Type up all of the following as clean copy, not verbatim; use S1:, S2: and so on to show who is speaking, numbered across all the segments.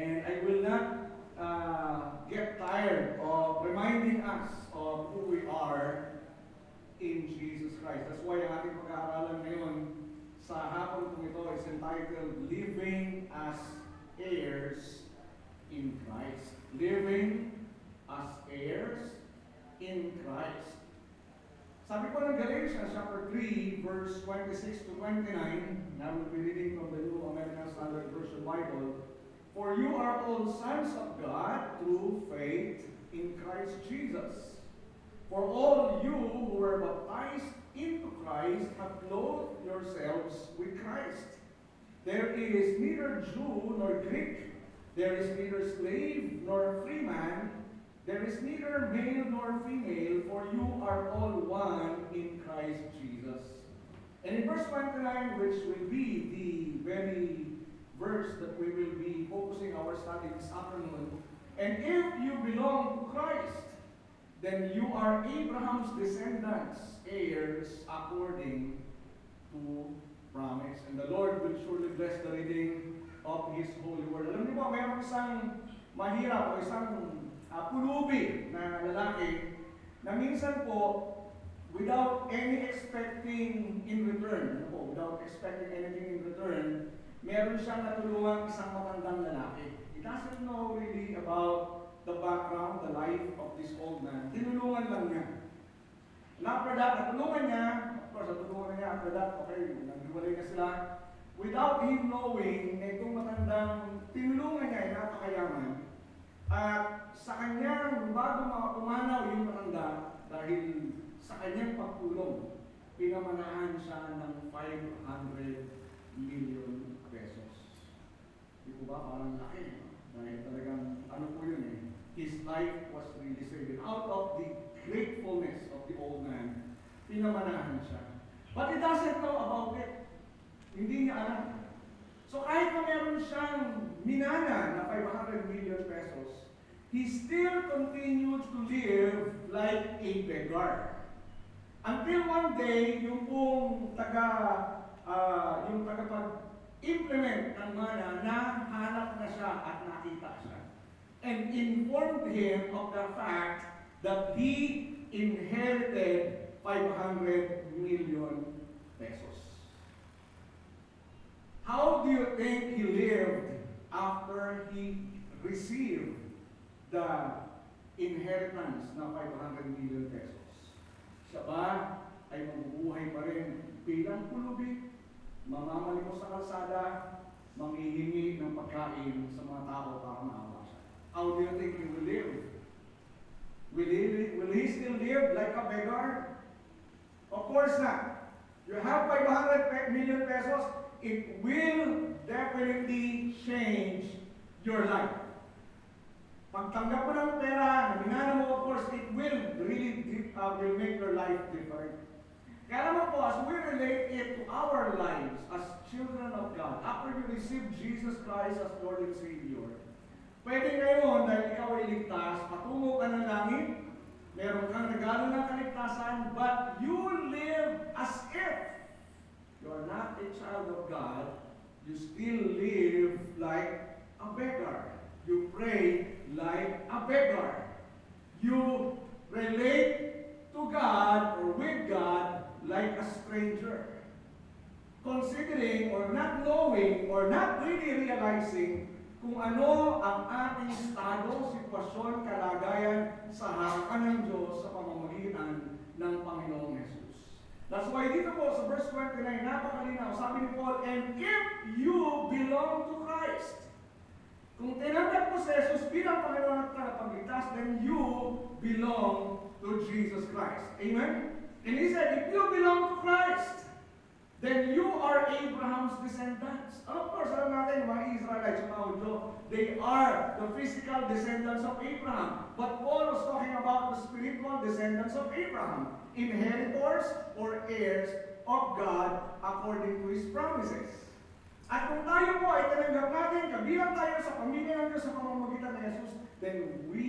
S1: And I will not get tired of reminding us of who we are in Jesus Christ. That's why ang ating pag-aaralan ngayon sa hapon kong ito is entitled Living as Heirs in Christ. Living as heirs in Christ. Sabi po ng Galatians chapter 3, verse 26 to 29, and I will be reading from the New American Standard Version Bible. For you are all sons of God through faith in Christ Jesus. For all you who were baptized into Christ have clothed yourselves with Christ. There is neither Jew nor Greek, there is neither slave nor free man, there is neither male nor female, for you are all one in Christ Jesus. And in verse 29, which will be the very verse that we will be focusing our study this afternoon, and if you belong to Christ, then you are Abraham's descendants, heirs according to promise. And the Lord will surely bless the reading of His holy word. Alam niyo ba, mayroong isang mahirap o isang pulubi na lalaki na minsan po, without any expecting in return, without expecting anything in return, meron siyang natulungan isang matandang lalaki. He doesn't know really about the background, the life of this old man. Tinulungan lang niya. And after that, natulungan niya, of course, natulungan niya after that, okay, naghiwalay na sila. Without him knowing na itong matandang tinulungan niya ay napakayaman, at sa kanyang bago pumanaw yung matanda, dahil sa kanyang pagtulong, pinamanahan siya ng 500 million pesos. Di po ba? Parang laki. Dahil talagang, ano po yun eh, his life was really saved. Out of the gratefulness of the old man, pinamanahan siya. But he doesn't know about it. Hindi niya alam. So kahit na meron siyang minana na 500 million pesos, he still continued to live like a beggar. Until one day, yung pong tagapag-implement ng mana, nahanap na siya at nakita siya. And informed him of the fact that he inherited 500 million pesos. How do you think he lived after he received the inheritance na 500 million pesos? Siya ba ay mabubuhay pa rin bilang pulubi, mamamalimos sa kalsada, manghihingi ng pagkain sa mga tao para maawa siya? How do you think he will live? Will he still live like a beggar? Of course not. You have 500 million pesos, it will definitely change your life. Pagtanggap mo ng pera, minana mo, of course, it will really will make your life different. Kaya naman po, as we relate it to our lives as children of God, after you receive Jesus Christ as Lord and Savior, pwede ngayon, dahil ikaw ay ligtas, patungo ka ng langit, meron kang regalo ng kaligtasan, but you live as if you are not a child of God, you still live like a beggar. You pray like a beggar. You relate to God or with God like a stranger. Considering or not knowing or not really realizing kung ano ang ating estado, sitwasyon, kalagayan sa harapan ng Diyos sa pamamagitan ng Panginoong Jesus. That's why dito po sa verse 29, napakalinaw, sabi ni Paul, and if you belong to Christ, kung tinanggap mo si Jesus bilang Panginoon at tagapagligtas, then you belong to Jesus Christ. Amen? And he said, if you belong to Christ, then you are Abraham's descendants. And of course, alam natin, mga Israelites, mga Hudyo, they are the physical descendants of Abraham. But Paul was talking about the spiritual descendants of Abraham, inheritors or heirs of God according to His promises. At kung tayo po ay tinanggap natin, kabilang tayo sa pamilya ng Diyos sa pamamagitan ng Jesus, then we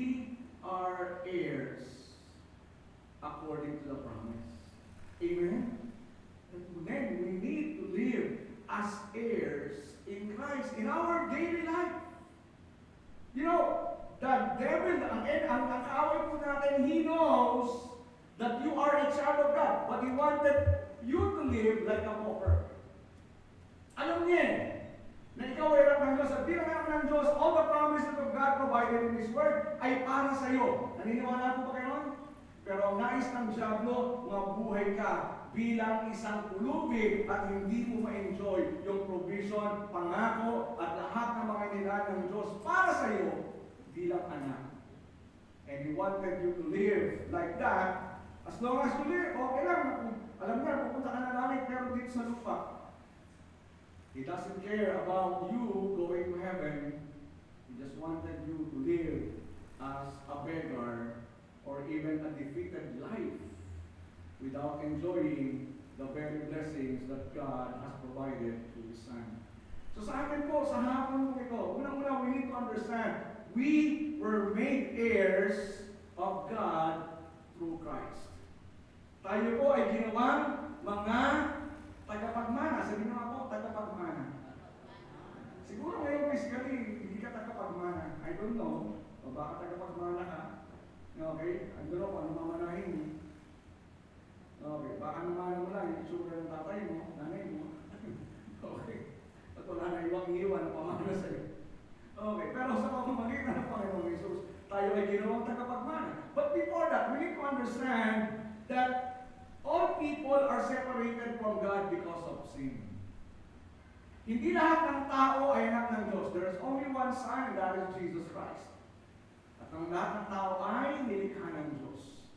S1: are heirs according to the promise. Amen? And then we need to live as heirs in Christ, in our daily life. but He wanted you to live like a pauper. Alam niya na ikaw ay anak ng Diyos at bilang anak ng Diyos, all the promises of God provided in His Word ay para sa iyo. Naniniwala po ba kayo nun? Pero ang nais ng diablo, mabuhay ka bilang isang pulubi at hindi mo ma-enjoy yung provision, pangako at lahat ng mga nilaan ng Diyos para sa iyo bilang anak. And He wanted you to live like that. As long as you live, okay lang. Alam niya, pupunta ka na langit pero dito sa lupa. He doesn't care about you going to heaven. He just wanted you to live as a beggar or even a defeated life without enjoying the very blessings that God has provided to His Son. So sa akin po, sa hapon po ito, unang-una we need to understand, we were made heirs of God through Christ. Tayo po ay ginawang mga tagapagmana. Sabi nga po, tagapagmana. Siguro ngayon physically, hindi ka tagapagmana. I don't know. O baka tagapagmana ka. Okay? I don't know kung ano mamanahin mo. Okay. Baka namana mo lang, yung itsura ng tatay mo, nanay mo. Okay. At wala na iwang iwan na pamana sa'yo. Okay. Pero sa pamamagitan ng Panginoong Jesus, tayo ay ginawang tagapagmana. But before that, we need to understand that all people are separated from God because of sin. Hindi lahat ng tao ay anak ng Diyos. There is only one Son, that is Jesus Christ. At ang lahat ng tao ay nilikha ng Diyos.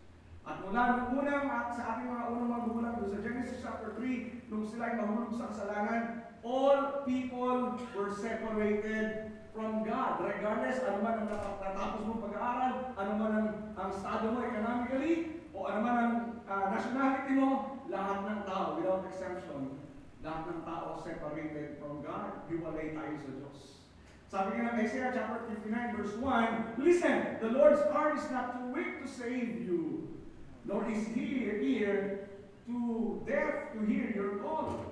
S1: At mula nung unang at sa ating mga unang magulang doon sa Genesis chapter 3, nung sila ay mahulog sa kasalanan, all people were separated from God. Regardless, ano man ang natapos mong pag-aaral, ano man ang estado mo economically, o ano man ang nationality mo, lahat ng tao, without exemption, lahat ng tao separated from God. Hiwalay tayo sa Diyos. Sabi nga ng Isaiah chapter 59 verse 1, listen, the Lord's heart is not too weak to save you, nor is He ear too deaf to hear your call.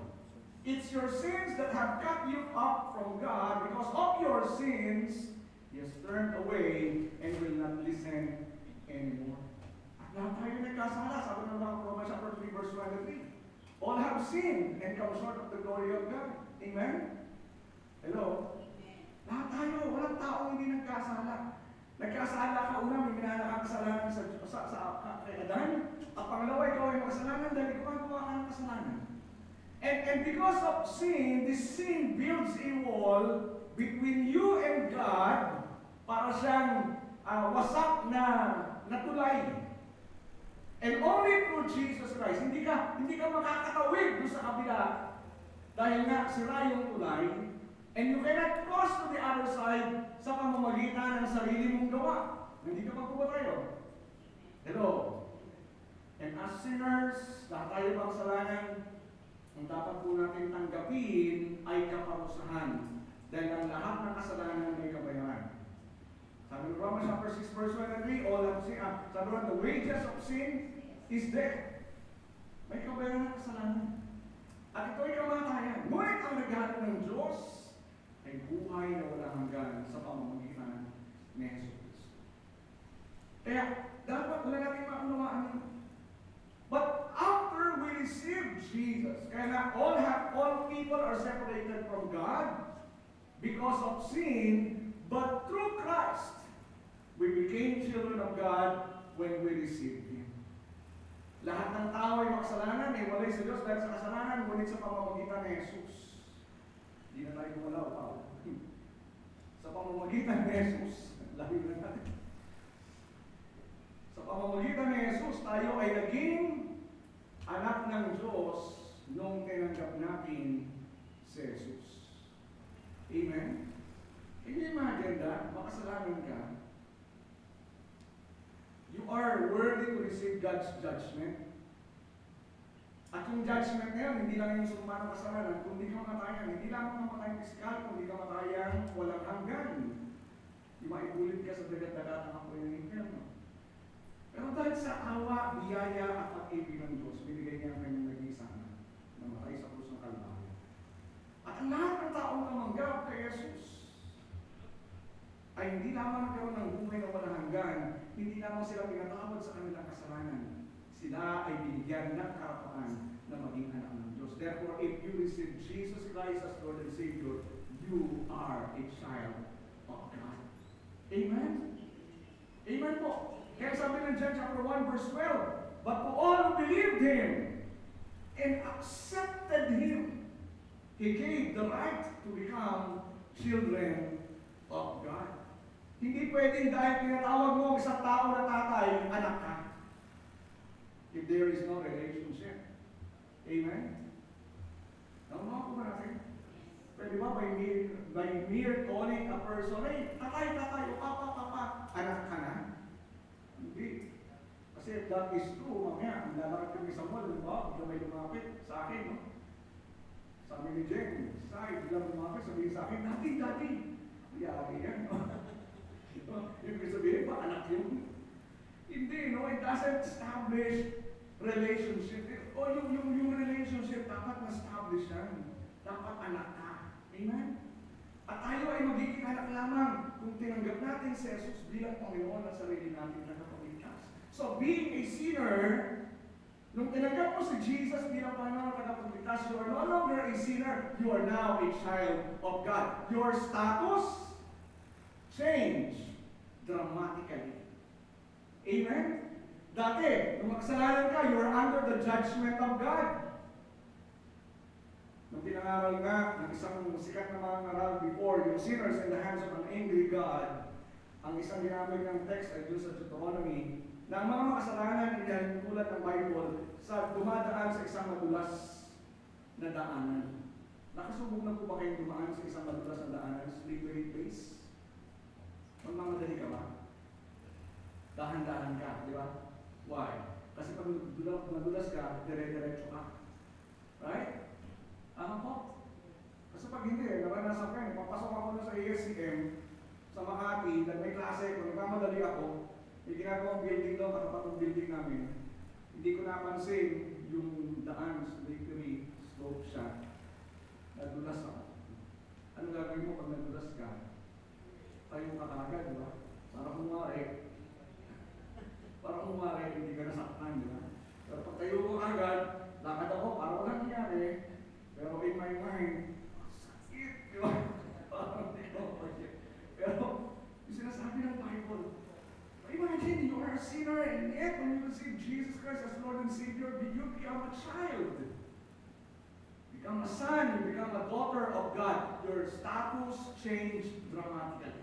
S1: It's your sins that have cut you up from God. Because of your sins, He has turned away and will not listen anymore. Lahat tayo nagkasala, sabi ng mga Romans chapter 3 verse 23. All have sinned and come short of the glory of God. Amen? Hello? Amen. Lahat tayo, walang taong hindi nagkasala. Nagkasala ka una, may minanakakasalanan sa kay Adan. At pangalawa, ikaw ay makasalanan dahil ikaw ang gumawa ka ng kasalanan. And because of sin, this sin builds a wall between you and God para siyang wasak na tulay. And only through Jesus Christ, hindi ka makakatawid doon sa kabila dahil nga sira yung tulay, and you cannot cross to the other side sa pamamagitan ng sarili mong gawa. Hindi ka magpapatayo. Hello? And as sinners, lahat tayo makasalanan, ang dapat po natin tanggapin ay kaparusahan dahil ang lahat ng kasalanan may kabayaran. Sabi ng Romans chapter 6 verse 23, all have sinned. Sabi ng the wages of sin is death. May kabayaran ng kasalanan. At ito ay kamatayan. Ngunit ang regalo ng Diyos ay buhay na walang hanggan sa pamamagitan ni Jesus. Kaya dapat wala natin maunawaan yun. But after we receive Jesus, kaya na all people are separated from God because of sin, but through Christ, we became children of God when we received Him. Lahat ng tao ay makasalanan, ay walay sa Diyos dahil sa kasalanan, ngunit sa pamamagitan ni Jesus. Hindi na tayo gumalaw, Paul. Sa pamamagitan ni Jesus, labi na natin. Sa pamamagitan ni Jesus, tayo ay naging anak ng Diyos nung tinanggap natin si Jesus. Amen? Can you imagine that? Makasalanan ka. You are worthy to receive God's judgment. At yung judgment na yun, hindi lang yung sumpa ng kasalanan, kundi kamatayan. Hindi lang kamatayang pisikal, kundi kamatayang walang hanggan. Di maibulit ka sa dagat-dagat ng apoy ng impyerno. Pero dahil sa awa, biyaya at pag-ibig ng Diyos, binigay niya ang kanyang nag-iisang anak na matay sa krus ng Kalbaryo. At ang lahat ng taong tumanggap kay Jesus ay hindi lamang nagkaroon ng buhay na walang hanggan, hindi lamang sila pinatawad sa kanilang kasalanan. sila ay binigyan ng karapatan na maging anak ng Diyos. Therefore, if you receive Jesus Christ as Lord and Savior, you are a child of God. Amen? Amen po. Kaya sabi ng John chapter 1 verse 12, but to all who believed Him and accepted Him, He gave the right to become children of God. Hindi pwedeng dahil pinatawag mo ang isang tao na tatay, anak ka. If there is no relationship. Amen? Naunawag ko ba natin? Pwede ba by mere calling a person, hey, tatay, o papa, anak ka na? Hindi. Kasi if that is true, mamaya, ang lalakad kami sa mall, diba? Bigla may lumapit sa akin, no? Sabi ni Jen, bigla lumapit, sabihin sa akin, Daddy, yari yan, no? Ibig sabihin ba, anak yun? Hindi, no? It doesn't establish relationship. Yung relationship, dapat na-establish yan. Dapat anak ka. Amen? At tayo ay magiging anak lamang kung tinanggap natin si Jesus bilang Panginoon at sarili natin na kapagligtas. So, being a sinner, nung tinanggap mo si Jesus bilang Panginoon at kapagligtas, you are no longer a sinner, you are now a child of God. Your status changed dramatically. Amen? Dati, nung makasalanan ka, you are under the judgment of God. Nung pinangaral nga ng isang sikat na mga ngaral before, yung sinners in the hands of an angry God, ang isang ginamit ng text ay doon sa Deuteronomy, na ang mga makasalanan ay tulad ng Bible sa dumadaan sa isang madulas na daanan. Nakasubok na po ba kayong dumaan sa isang madulas na daanan, slippery place? Magmamadali ka ba? Dahan-dahan ka, di ba? Why? Kasi pag madulas ka, dire-diretso ka. Right? Ano po? Kasi pag hindi, naranasan ko yun. Papasok ako na sa ASCM, sa Makati, dahil may klase, kung nagmamadali ako, may ginagawang building doon, katapat ng building namin. Hindi ko napansin yung daan, slippery, slope siya. Nadulas ako. Ano gagawin mo pag nadulas ka? Tayo ka kagad, di ba? Para kumari, hindi ka nasaktan, di ba? Pero pag tayo ko agad, lakad ako, para walang nangyari. Pero in my mind, sakit, di ba? Parang hindi ko pwede. Pero, yung sinasabi ng Bible, imagine, you are a sinner, and yet when you receive Jesus Christ as Lord and Savior, you become a child. Become a son, you become a daughter of God. Your status changed dramatically.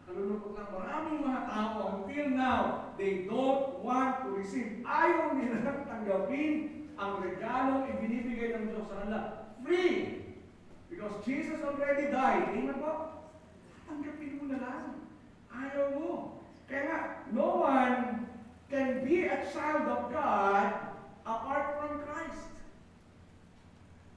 S1: Nalulungkot lang, maraming mga tao until now, they don't want to receive. Ayaw nilang tanggapin ang regalong ibinibigay ng Diyos sa kanila. Free! Because Jesus already died. Amen po? Tanggapin mo na lang. Ayaw mo. Kaya nga, no one can be a child of God apart from Christ.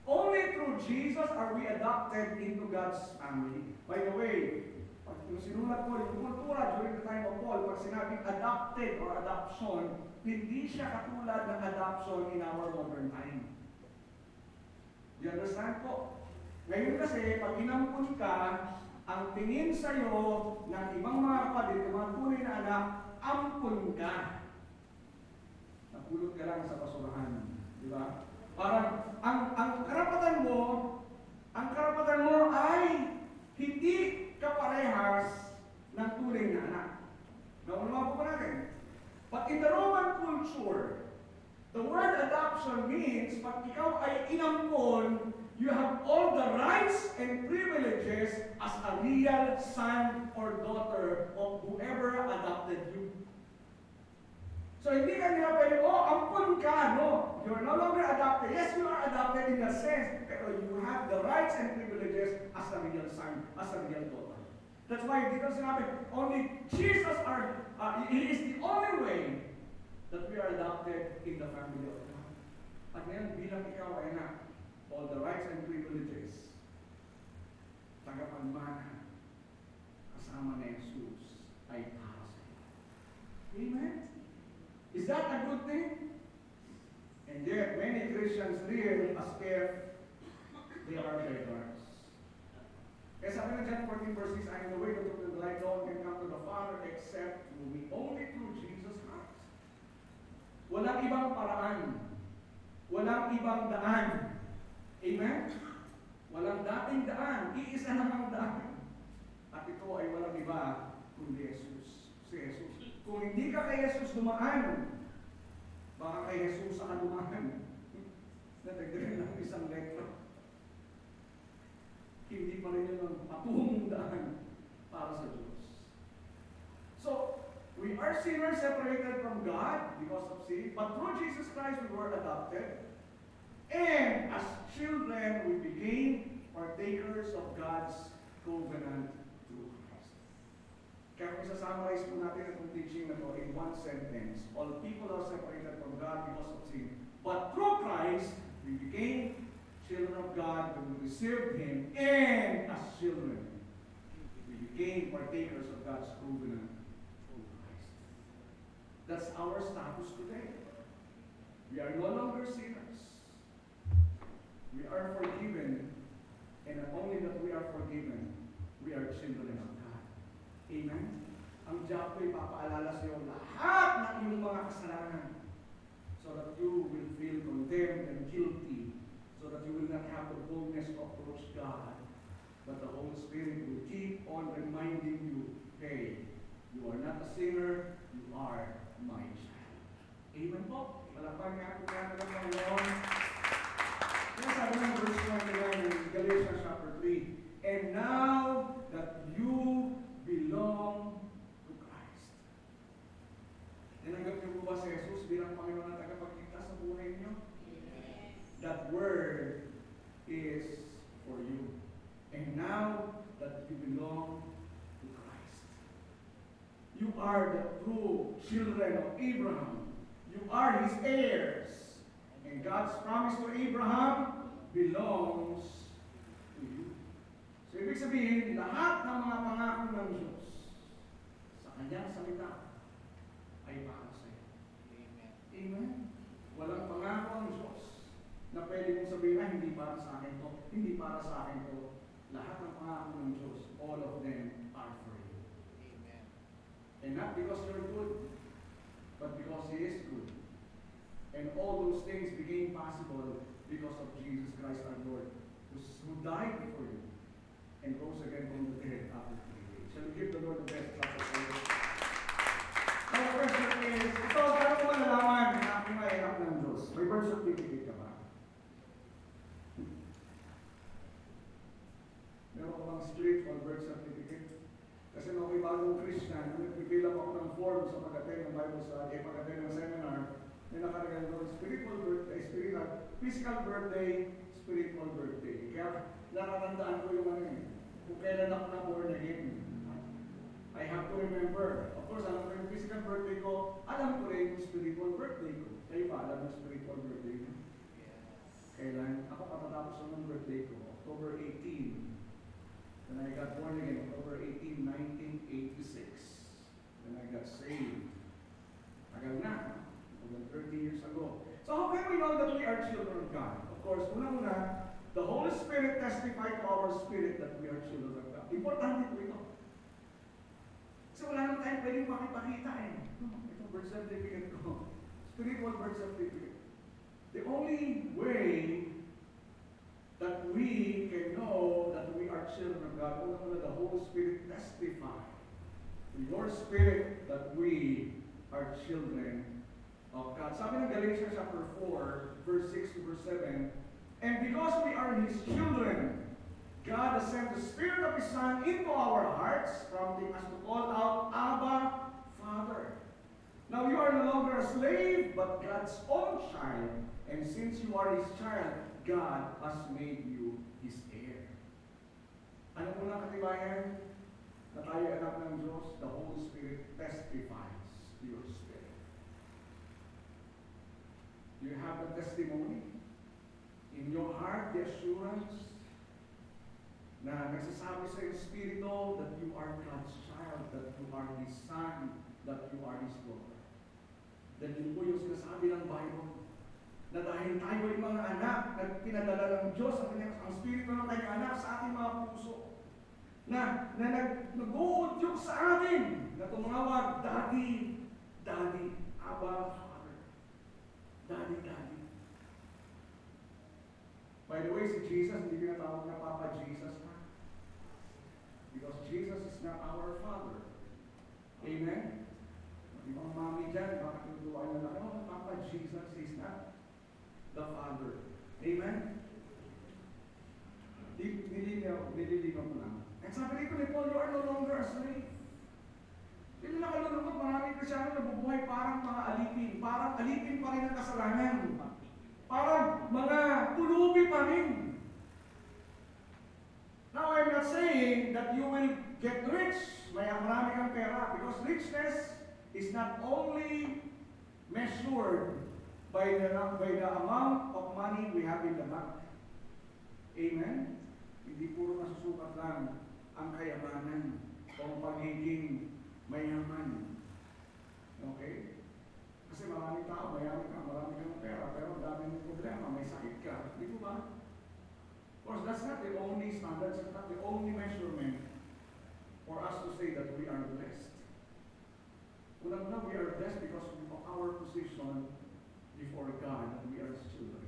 S1: Only through Jesus are we adopted into God's family. By the way, pag sinulat ko yung kultura during the time of Paul, pag sinabing adopted or adoption, hindi siya katulad ng adoption in our modern time. You understand po? Ngayon kasi, pag inampun ka, ang tingin sa'yo ng ibang mga kapatid, ng mga tunay na anak, ampun ka. Napulot ka lang sa basurahan. Di ba? Parang, ang karapatan mo ay hindi kaparehas ng tunay na anak. Naunawag po natin. But in the Roman culture, the word adoption means, pag ikaw ay inampon, you have all the rights and privileges as a real son or daughter of whoever adopted you. So hindi ka nila pwede, ampun ka, no? You're no longer adopted. Yes, you are adopted in a sense, pero you have the rights and privileges as a real son, as a real daughter. That's why dito sinabi, only Jesus He is the only way that we are adopted in the family of God. At ngayon, bilang ikaw ay anak, all the rights and privileges, tagapagmana, kasama ni Jesus, ay para sa iyo. Amen? Is that a good thing? And yet, many Christians live as if they are beggars. Kaya sabi ng John 14 verse 6, I am the way, the truth, and the life. No one can come to the Father except through me. Only through Jesus Christ. Walang ibang paraan. Walang ibang daan. Amen? Walang dating daan. Iisa lang ang daan. At ito ay walang iba kundi Jesus. Si Jesus. Kung hindi ka kay Jesus dumaan, baka kay Jesus ka dumaan. Natagdagan lang isang letra. Hindi pa rin yun ang patungong daan para sa Diyos. So, we are sinners separated from God because of sin, but through Jesus Christ we were adopted. And as children, we became partakers of God's covenant through Christ. Kaya kung isa-summarize po natin itong teaching na to in one sentence, all people are separated from God because of sin. But through Christ, we became children of God when we received Him, and as children, we became partakers of God's covenant through Christ. That's our status today. We are no longer sinners. We are forgiven, and not only that we are forgiven, we are children of God. Amen? Ang Diyan ko'y papaalala sa iyo lahat ng iyong mga kasalanan so that you will feel condemned and guilty, so that you will not have the boldness to approach God. But the Holy Spirit will keep on reminding you, hey, you are not a sinner, you are my child. Amen po? Palakpan nga po natin ang Panginoon. Kaya sabi ng verse 29 in Galatians chapter 3, and now that you belong to Christ. Tinanggap niyo po ba si Jesus bilang Panginoon at tagapagligtas sa buhay niyo? That word is for you. And now that you belong to Christ, you are the true children of Abraham. You are his heirs. And God's promise to Abraham belongs to you. So ibig sabihin, lahat ng mga pangako ng Diyos sa kanyang salita ay para sa iyo. Amen. Amen. Walang pangako ang Diyos na pwede mong sabihin na hindi para sa akin to, hindi para sa akin to. Lahat ng pangako ng Diyos, all of them are for you. Amen. And not because you're good, but because He is good. And all those things became possible because of Jesus Christ our Lord, who died for you and rose again from the dead after 3 days. Shall we give the Lord the best clap of praise? Now the question is, ito, paano ko malalaman na aking mahirap ng Diyos? May birth certificate ka ba? Meron ka bang spiritual birth certificate? Kasi nung ako'y bagong Christian, nagpipil ako ng form sa pag-attend ng Bible study, pag-attend ng seminar, may nakalagay doon, spiritual birthday, physical birthday, spiritual birthday. Kaya nakatandaan ko yung ano yun. Kung kailan ako na born again. I have to remember. Of course, alam ko yung physical birthday ko, alam ko rin yung spiritual birthday ko. Kayo ba alam yung spiritual birthday ko? Kailan? Ako patatapos ng birthday ko, October 18. When I got born again, October 18, 1986. When I got saved. Tagal na. More than 30 years ago. So how can we know that we are children of God? Of course, unang-una, the Holy Spirit testified to our spirit that we are children of God. Importante po ito. Kasi wala naman tayong pwedeng makipakita eh. Ito birth certificate ko. Spiritual birth certificate. The only way that we can know that we are children of God, unang-una, the Holy Spirit testify to your spirit that we are children of God. Sabi ng Galatians chapter 4, verse 6 to verse 7, and because we are His children, God has sent the Spirit of His Son into our hearts, prompting us to call out, Abba, Father. Now you are no longer a slave, but God's own child. And since you are His child, God has made you His heir. Ano po na katibayan na tayo anak ng Diyos? The Holy Spirit testifies to your spirit. You have the testimony in your heart, the assurance na nagsasabi sa iyong Espiritu that you are God's child, that you are His son, that you are His daughter. Then yun po yung sinasabi ng Bible, na dahil tayo ay mga anak na pinadala ng Diyos ang Espiritu ng kanyang anak sa ating mga puso, na nag-uudyok sa atin, na tumawag, Daddy, Daddy, Abba, Father. Daddy, Daddy. By the way, si Jesus, hindi pinatawag na Papa Jesus na. Because Jesus is not our Father. Amen? Yung mga mami dyan, bakit tuturuan nila, no, Papa Jesus is not the Father. Amen? Nililinaw ko lang. And sabi dito ni Paul, you are no longer a slave. Hindi na kalulungkot, maraming Krisyano nabubuhay parang mga alipin. Parang alipin pa rin ang kasalanan. Parang mga pulubi pa rin. Now, I'm not saying that you will get rich. Marami kang pera. Because richness is not only measured by the amount of money we have in the bank. Amen? Hindi puro nasusukat lang ang kayamanan o pagiging mayaman. Okay? Kasi maraming tao, mayaman ka, marami kang pera, pero dami ng problema, may sakit ka. Di ba? Of course, that's not the only standard, that's not the only measurement for us to say that we are blessed. Unang-una, we are blessed because of our position before God, and we are His children.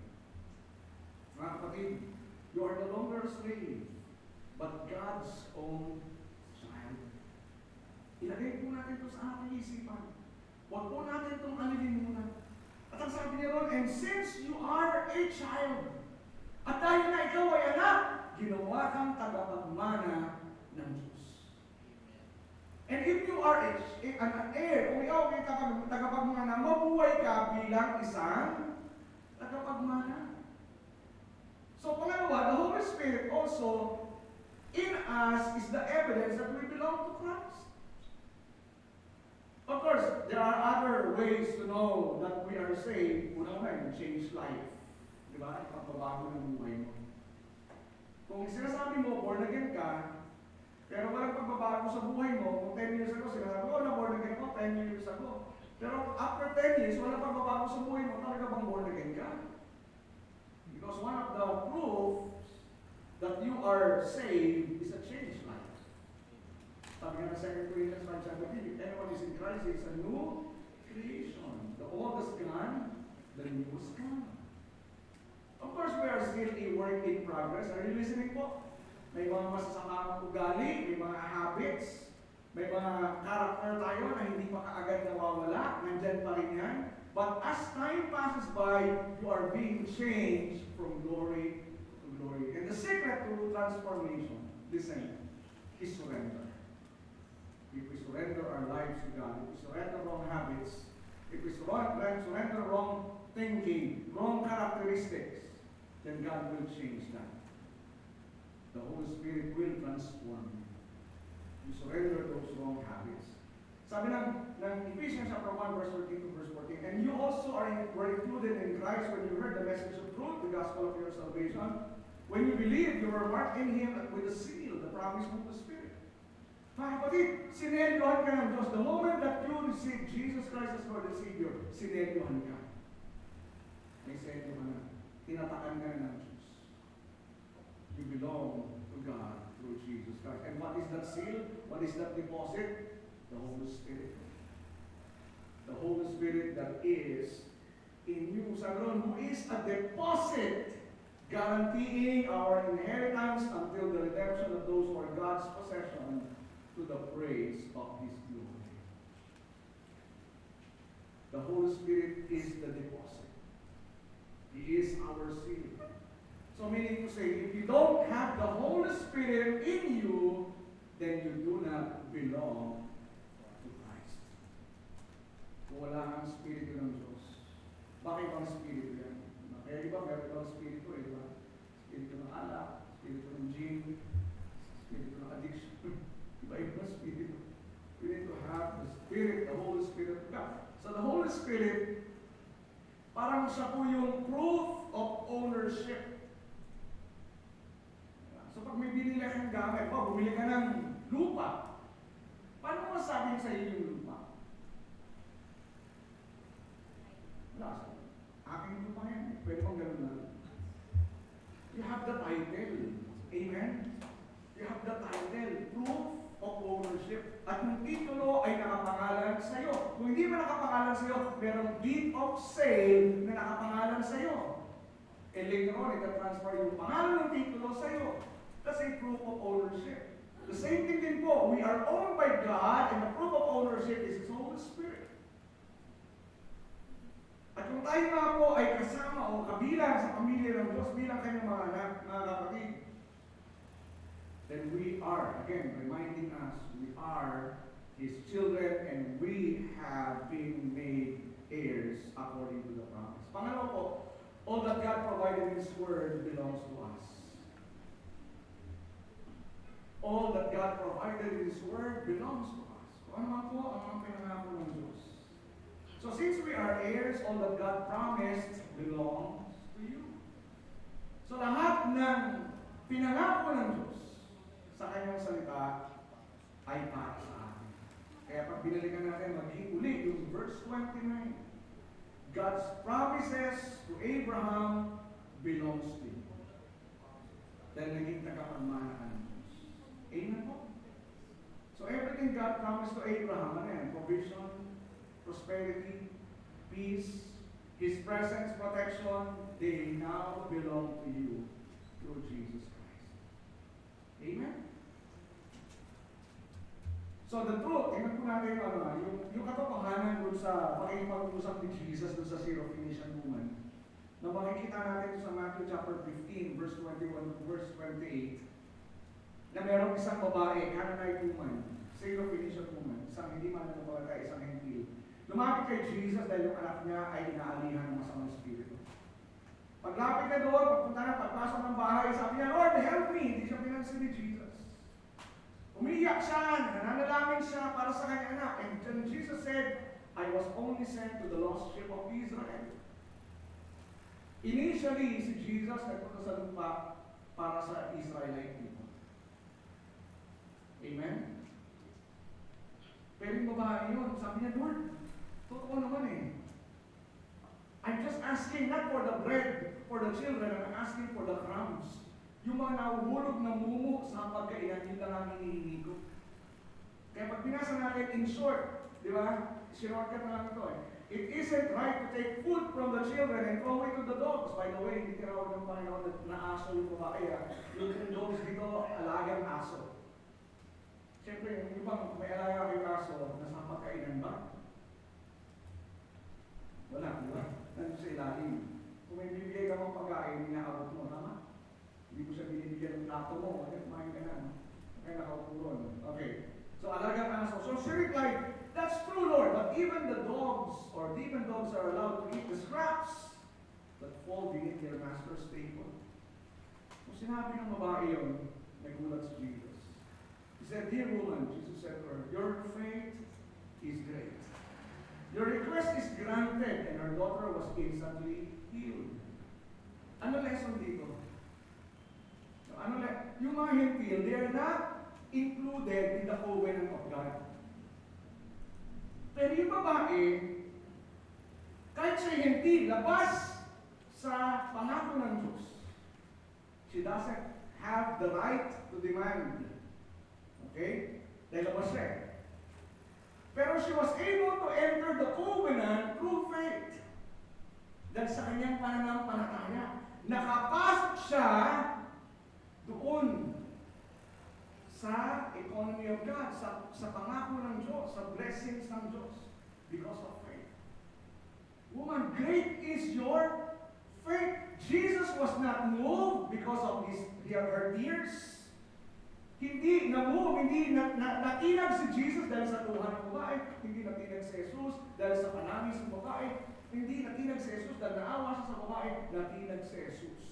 S1: Mga kapatid, you are no longer a slave, but God's own child. Ilagay po natin ito sa ating isipan. Huwag po natin itong alilimunan. At ang sabi niya ron, and since you are a child, at dahil na ikaw ay anak, ginawa kang tagapagmana ng Diyos. And if you are an heir, kung ikaw ay tagapagmana, mabuhay ka bilang isang tagapagmana. So, pangalawa, the Holy Spirit also in us is the evidence that we belong to Christ. Of course, there are other ways to know that we are saved. Una-una, change life. Di ba? Ipagbabago ng buhay mo. Kung sinasabi mo, born again ka, pero walang pagbabago sa buhay mo, kung 10 years ago, sinasabi ko, na-born again ko, 10 years ago. Pero after 10 years, walang pagbabago sa buhay mo, talaga bang born again ka? Because one of the proofs that you are saved is a changed life. Sabi nga ng 2 Corinthians 5:17, if anyone is in Christ, he is a new creation. The old is gone, the new is come. Of course, we are still a work in progress. Are you listening po? May mga masasamang ugali, may mga habits, may mga character tayo na hindi pa kaagad nawawala, nandyan pa rin yan. But as time passes by, you are being changed from glory to glory. And the secret to transformation, listen, is surrender. If we surrender our lives to God, if we surrender wrong habits, if we surrender wrong thinking, wrong characteristics, then God will change that. The Holy Spirit will transform you. You surrender those wrong habits. Sabi ng Ephesians chapter 1, verse 13 to verse 14, and you also were included in Christ when you heard the message of truth, the gospel of your salvation. When you believed, you were marked in Him with a seal, the promise of the Spirit. Mga kapatid, sinelyohan ka ng Diyos. The moment that you receive Jesus Christ as Lord and Savior, sinelyohan ka. May selyohan na. Tinatakan ka na ng Diyos. You belong to God through Jesus Christ. And what is that seal? What is that deposit? The Holy Spirit. The Holy Spirit that is in you. Sabi ron, who is a deposit guaranteeing our inheritance until the redemption of those who are God's possession to the praise of His glory. The Holy Spirit is the deposit. He is our seal. So meaning to say, if you don't have the Holy Spirit in you, then you do not belong to Christ. Kung wala kang Espiritu ng Diyos, bakit bang Espiritu yan? Kaya iba, meron bang Espiritu, diba? Espiritu ng alak, Espiritu ng gin, Espiritu ng addiction. Iba-iba Espiritu. We need to have the Spirit, the Holy Spirit of God. So the Holy Spirit, parang siya po yung proof of ownership. So pag may binili kang gamit, bumili ka ng lupa, paano masabing sa iyo yung lupa? Wala. Aking lupa yan. Pwede bang ganun na? You have the title. Amen? You have the title. Proof of ownership. At yung titulo ay nakapangalan sa iyo. Kung hindi man nakapangalan sa iyo, merong deed of sale na nakapangalan sa'yo. And later on, itatransfer yung pangalan ng titulo sa'yo. That's a proof of ownership. The same thing din po, we are owned by God, and the proof of ownership is His Holy Spirit. At kung tayo nga po ay kasama o kabilang sa pamilya ng Diyos bilang kanyang mga anak, mga kapatid, then we are, again, reminding us, we are His children and we have been made heirs according to the promise. Pangalawa po, all that God provided in His Word belongs to us. All that God provided in His Word belongs to us. Kung ano man po ang mga pinangako ng Diyos. So since we are heirs, all that God promised belongs to you. So lahat ng pinangako ng Diyos sa kanyang salita ay para sa atin. Kaya pag binalikan natin maging uli yung verse 29, God's promises to Abraham belongs to you. Dahil naging tagapagmana ka ng Diyos. Amen po? So everything God promised to Abraham, ano yan? Provision, prosperity, peace, His presence, protection, they now belong to you through Jesus Christ. Amen? So the truth, tingnan po natin yung katotohanan dun sa pakikipag-usap ni Jesus dun sa Syrophoenician woman, na makikita natin sa Matthew chapter 15, verse 21 to verse 28, na merong isang babae, Canaanite woman, Syrophoenician woman, isang hindi mananampalataya, isang hentil. Lumapit kay Jesus dahil yung anak niya ay inaalihan ng masamang espiritu. Paglapit na doon, pagpunta na, pagpasok ng bahay, sabi niya, Lord, help me! Hindi siya pinansin ni Jesus. Umiyak siya, nananalangin siya para sa kanyang anak. And then Jesus said, I was only sent to the lost sheep of Israel. Initially, si Jesus nagpunta sa lupa para sa Israelite people. Amen? Pero yung babae yun, sabi niya, Lord, totoo naman eh. I'm just asking not for the bread for the children, I'm asking for the crumbs. Yung mga nahuhulog na mumu sa pagkainan, yun lang ang hinihingi ko. Kaya pag binasa natin in short, di ba? Shortcut na lang ito eh. It isn't right to take food from the children and throw it to the dogs. By the way, hindi tinawag ng Panginoon na aso yung babae. Yung dogs dito, alagang aso. Siyempre, yung ibang may alaga kayong aso, nasa pagkainan ba? Wala, di ba? Nandun sa ilalim. Kung may bibigay ka mong pagkain, inaabot mo, tama? Hindi ko siya binibigyan ng plato mo. Kaya kumain ka na. Kaya nakaupuron. Okay. So, alagang aso. So, she replied, that's true, Lord. But even the dogs, or even dogs are allowed to eat the scraps that fall beneath their master's table. Kung sinabi ng babae yun, nagulat si Jesus. He said, dear woman, Jesus said to her, your faith is great. Your request is granted, and her daughter was instantly healed. Ano lesson dito? Yung mga hentil, they are not included in the covenant of God. Pero yung babae, kahit siya hentil, labas sa pangako ng Diyos, she doesn't have the right to demand. Okay? Dahil labas siya. Pero she was able to enter the covenant through faith. Dahil sa kanyang pananampalataya, nakapasok siya doon sa economy of God, sa pangako ng Diyos, sa blessings ng Diyos, because of faith. Woman, great is your faith. Jesus was not moved because of her tears. Hindi na-move, hindi natinag si Jesus dahil sa tuhan ng babae, hindi natinag si Jesus dahil sa panamis ng babae, hindi natinag si Jesus dahil naawa siya sa babae, natinag si Jesus.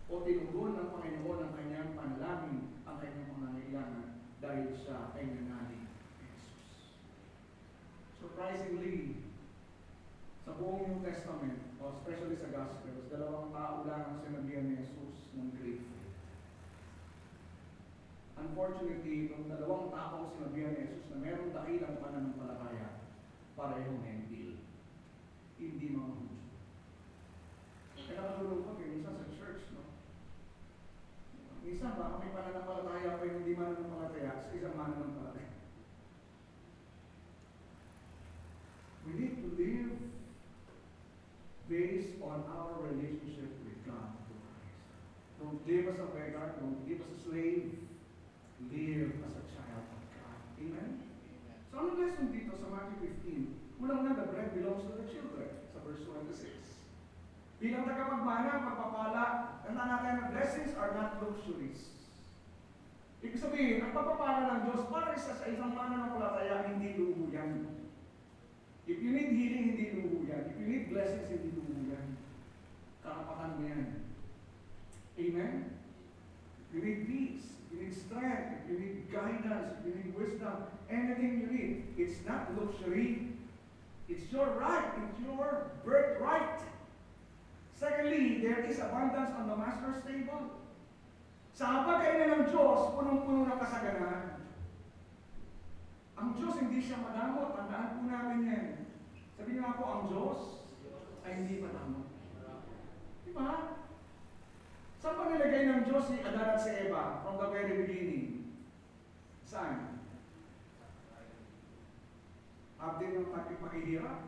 S1: O tinugon ng Panginoon ang kanyang panalangin, ang kanyang pangangailangan dahil siya ay nanalig kay Jesus. Surprisingly, sa buong New Testament, o especially sa Gospels, dalawang tao lang ang sinabihan ni Jesus ng great faith. Unfortunately, itong dalawang taong sinabihan ni Jesus na mayroong dakilang pananampalataya, parehong hentil, hindi mga Hudyo. Kaya nakalulungkot eh, minsan sa church, no? Minsan baka may pananampalataya pa yung hindi mananampalataya sa isang mananampalataya. We need to live based on us a beggar, don't give us a slave. Live as a child of God. Amen? So ano lesson dito sa Matthew 15? Unang-una, the bread belongs to the children sa verse 26. Bilang tagapagmana, pagpapala, tandaan natin na blessings are not luxuries. Ibig sabihin, ang pagpapala ng Diyos para sa isang mananampalataya, hindi luho yan. If you need healing, hindi luho yan. If you need blessings, hindi luho yan. Karapatan mo yan. Amen? If you need peace, if you need strength, if you need guidance, if you need wisdom, anything you need, it's not luxury. It's your right. It's your birthright. Secondly, there is abundance on the master's table. Sa pagkainan ng Diyos, punong-puno ng kasaganan. Ang Diyos hindi siya madamot. Tandaan po natin yan. Sabihin nga po, ang Diyos ay hindi madamot. Diba? Saan pa nilagay ng Diyos si Adan at si Eva from the very beginning? Saan? Abdin ng pakihirap.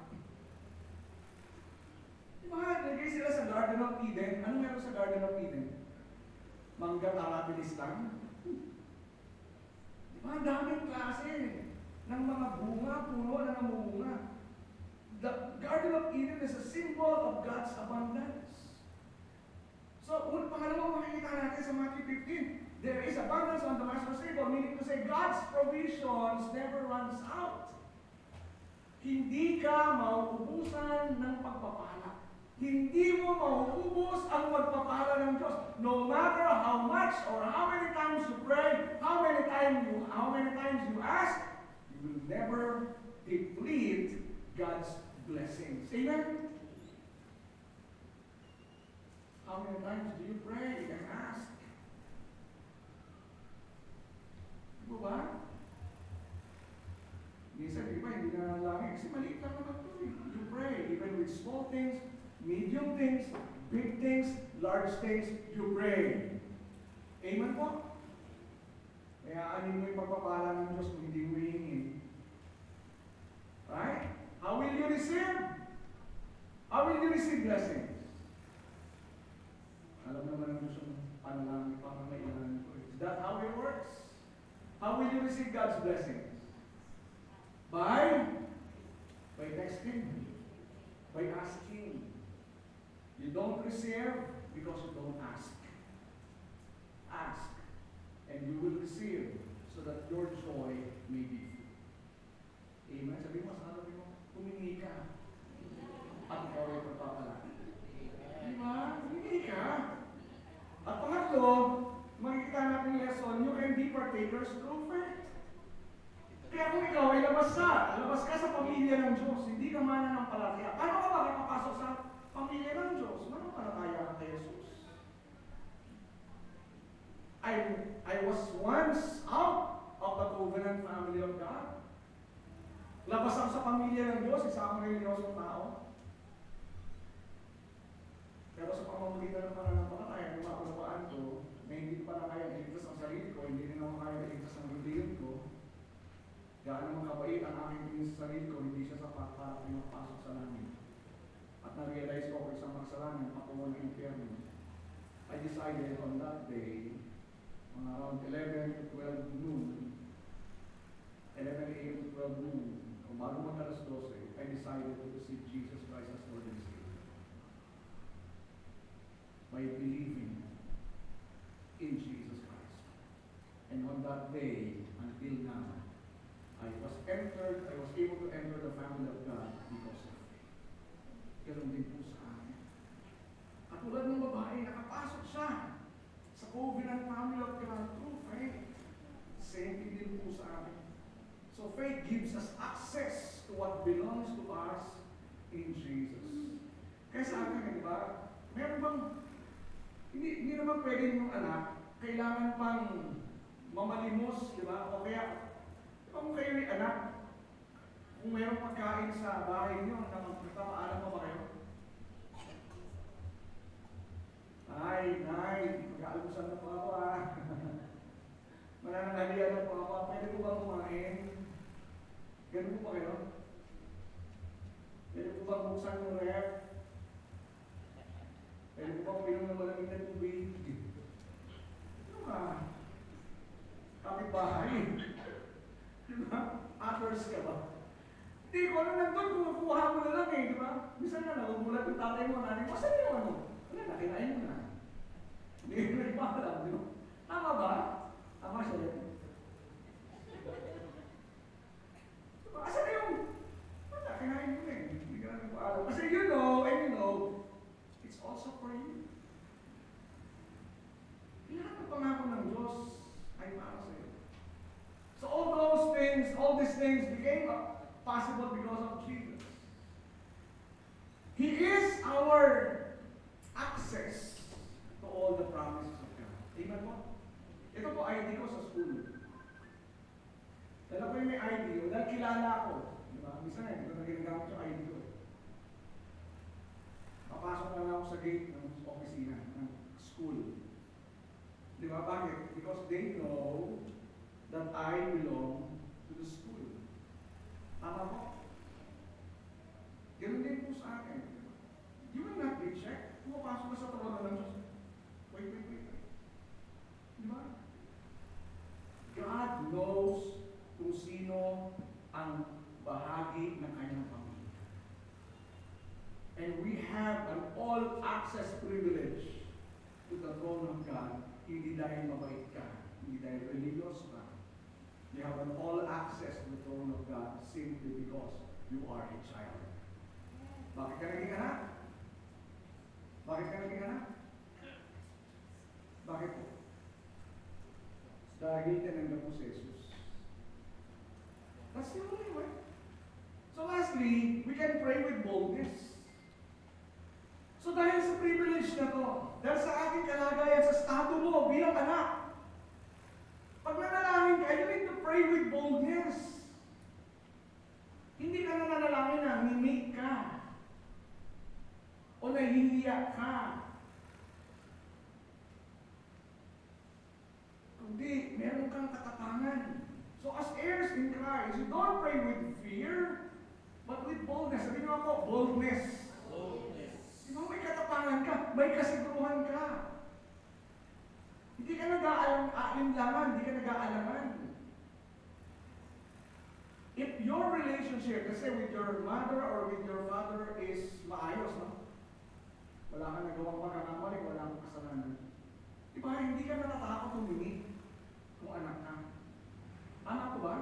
S1: Diba? Nilagay sila sa Garden of Eden. Ano meron sa Garden of Eden? Mangga tarabilis lang. Diba? Ang daming klase ng mga bunga, puno na namumunga. The Garden of Eden is a symbol of God's abundance. So, pangalawang makikita natin sa Matthew 15, there is abundance on the master's table, meaning to say, God's provisions never runs out. Hindi ka mauubusan ng pagpapala. Hindi mo mauubos ang pagpapala ng Diyos. No matter how much or how many times you pray, how many times you ask, you will never deplete God's blessings. Amen? How many times do you pray and ask? Di ba? Minsan, di ba, hindi na langit. Kasi maliit lang naman ito. You pray, even with small things, medium things, big things, large things, you pray. Amen po? Kaya anin mo yung pagpapala ng Diyos kung hindi mo hihingin. Right? How will you receive? How will you receive blessings? Alam naman ang Diyos yung panalangin, pangangailangan ko. Is that how it works? How will you receive God's blessings? By texting, by asking. You don't receive because you don't ask. Ask, and you will receive so that your joy may be full. Amen? Sabi mo sa katabi mo, humingi ka at ikaw ay pagpapalaki. Diba? Humingi ka. At pangatlo, makikita natin lesson, you can be partakers through faith. Kaya kung ikaw ay labas ka sa pamilya ng Diyos, hindi ka mananampalataya. Paano ka makikapasok sa pamilya ng Diyos? Mananampalataya ka kay Jesus. I was once out of the covenant family of God. Labas ako sa pamilya ng Diyos, isa akong reliyosong tao. Pero sa pamamagitan ng pananampalataya, lumakulapaan ko, na hindi ko pa na kaya iligtas ang sarili ko, hindi rin ako kaya iligtas ang reliyon ko. Gaano makabait ang aking tingin sa sarili ko, hindi siya sapat para pinapasok sa langit. At na-realize ko isang magsalanan, patungo ng impyerno. I decided on that day, mga around 11 to 12 noon, 11 a.m. to 12 noon, o bago mag-alas 12, I decided to receive Jesus Christ as Lord and Savior. By believing in Jesus Christ. And on that day, until now, I was able to enter the family of God because of faith. Ganun din po sa akin. At tulad ng babae, nakapasok siya sa covenant family of God through faith. Same thing din po sa akin. So faith gives us access to what belongs to us in Jesus. Kaya sa akin, di ba? Meron bang, hindi naman pwedeng yung anak, kailangan pang mamalimos, di ba? O kaya, kung kayo ni anak, kung mayroong pagkain sa bahay niyo, nagpapaalam mo ba kayo? Ay, mag-aalusan na po ako Mananangalian na po ako. Pwede po bang kumain? Ganun po ba kayo? Pwede po bang buksan yung ref? Pwede po bang uminom ng malamig na tubig? ng tatay mo, nanay mo, saan yung ano? Wala na, kinain mo na. Hindi ko nagpaalam, di ba? Tama ba? Tama siya yun. Asan na yung, wala, kinain mo na eh. Hindi ka na nagpaalam. Kasi you know, and you know, it's also for you. Lahat ng pangako ng Diyos ay para sa iyo. So all these things became possible because of Jesus. He is our access to all the promises of God. Amen po? Ito po, ID ko sa school. Dahil ako yung may ID ko, dahil kilala ako. Diba? Misa nga, hindi ko na ginagamit yung ID ko. Papasok na lang ako sa gate ng opisina, ng school. Diba? Bakit? Because they know that I belong to the school. Tama po? Ganun din po sa akin. You will not be checked. Pumapasok ka sa trono ng Diyos. Wait. Diba? God knows kung sino ang bahagi ng kanyang pamilya. And we have an all-access privilege to the throne of God. Hindi dahil mabait ka, hindi dahil religious ka. You have an all-access to the throne of God simply because you are a child. Bakit ka naging anak? Bakit ka naging anak? Bakit po? Dahil tinanggap mo si Jesus. That's the only way. So lastly, we can pray with boldness. So dahil sa privilege na to, dahil sa ating kalagayan sa estado mo bilang anak, pag nanalangin ka, you need to pray with boldness. Hindi ka na nanalangin na mimik ka o nahihiya ka. Kundi, meron kang katapangan. So as heirs in Christ, you don't pray with fear, but with boldness. Sabi niyo ako, boldness. Diba may katapangan ka, may kasiguruhan ka. Hindi ka nag-aalinlangan, hindi ka nag-aalaman. If your relationship, let's say with your mother or with your father is maayos, no? Wala kang nagawang pagkakamali, wala kang kasalanan. Diba, hindi ka natatakot humingi kung anak ka. Tama ko ba?